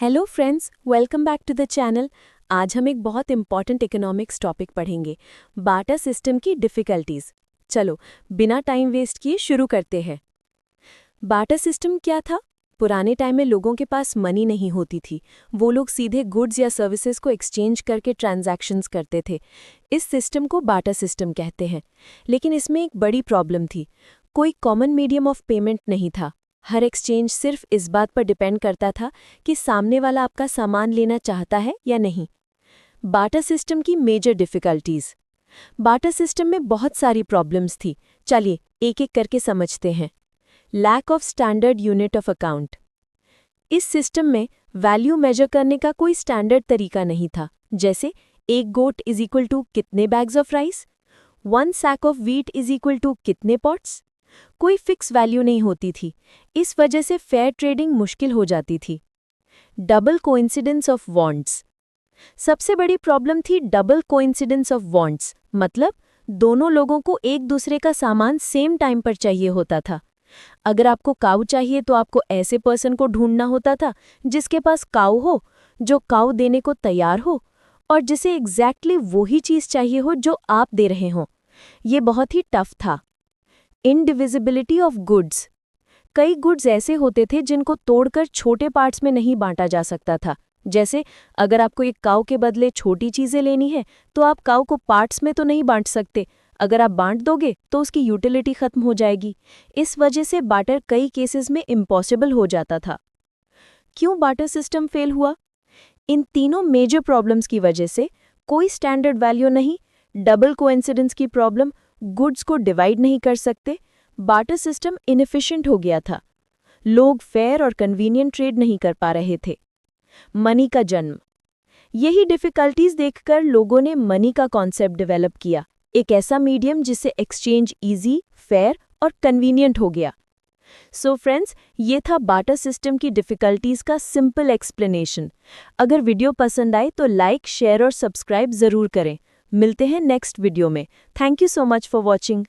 Hello friends, welcome back to the channel. आज हम एक बहुत इंपॉर्टेंट इकोनॉमिक्स टॉपिक पढ़ेंगे, बार्टर सिस्टम की डिफ़िकल्टीज़। चलो बिना टाइम वेस्ट किए शुरू करते हैं। बार्टर सिस्टम क्या था? पुराने टाइम में लोगों के पास मनी नहीं होती थी। वो लोग सीधे गुड्स या सर्विसेज को एक्सचेंज करके ट्रांजैक्शंस करते थे। इस सिस्टम को बार्टर सिस्टम कहते हैं। लेकिन इसमें एक बड़ी प्रॉब्लम थी, कोई कॉमन मीडियम ऑफ पेमेंट नहीं था। हर एक्सचेंज सिर्फ इस बात पर डिपेंड करता था कि सामने वाला आपका सामान लेना चाहता है या नहीं। बार्टर सिस्टम की मेजर डिफ़िकल्टीज़। बार्टर सिस्टम में बहुत सारी प्रॉब्लम्स थी। चलिए एक एक करके समझते हैं। Lack of standard unit of account. इस सिस्टम में वैल्यू मेजर करने का कोई स्टैंडर्ड तरीका नहीं था। जैसे एक गोट इज इक्वल टू कितने bags of rice, 1 sack of wheat is equal to कितने पॉट्स। कोई फिक्स वैल्यू नहीं होती थी। इस वजह से फेयर ट्रेडिंग मुश्किल हो जाती थी। Double coincidence of wants. सबसे बड़ी प्रॉब्लम थी डबल कोइंसिडेंस ऑफ वांट्स, मतलब दोनों लोगों को एक दूसरे का सामान सेम टाइम पर चाहिए होता था। अगर आपको काऊ चाहिए तो आपको ऐसे पर्सन को ढूंढना होता था जिसके पास काऊ हो, जो काऊ देने को तैयार हो और जिसे एग्जैक्टली वही चीज़ चाहिए हो जो आप दे रहे हो। ये बहुत ही टफ था। Indivisibility of goods. कई गुड्स ऐसे होते थे जिनको तोड़कर छोटे पार्ट्स में नहीं बांटा जा सकता था। जैसे अगर आपको एक काऊ के बदले छोटी चीज़ें लेनी है तो आप काऊ को पार्ट्स में तो नहीं बांट सकते। अगर आप बांट दोगे तो उसकी यूटिलिटी खत्म हो जाएगी। इस वजह से बार्टर कई केसेस में इम्पॉसिबल हो जाता था। क्यों बार्टर सिस्टम फेल हुआ? इन तीनों मेजर प्रॉब्लम्स की वजह से। कोई स्टैंडर्ड वैल्यू नहीं, डबल कोइंसिडेंस की प्रॉब्लम, गुड्स को डिवाइड नहीं कर सकते, बार्टर सिस्टम इनएफिशिएंट हो गया था। लोग फेयर और कन्वीनियंट ट्रेड नहीं कर पा रहे थे। मनी का जन्म। यही डिफ़िकल्टीज देखकर लोगों ने मनी का कॉन्सेप्ट डेवलप किया, एक ऐसा मीडियम जिससे एक्सचेंज इजी, फेयर और कन्वीनियंट हो गया। सो फ्रेंड्स, ये था बार्टर सिस्टम की डिफ़िकल्टीज का सिंपल एक्सप्लेनेशन। अगर वीडियो पसंद आए तो लाइक, शेयर और सब्सक्राइब ज़रूर करें। मिलते हैं नेक्स्ट वीडियो में। Thank you so much for watching.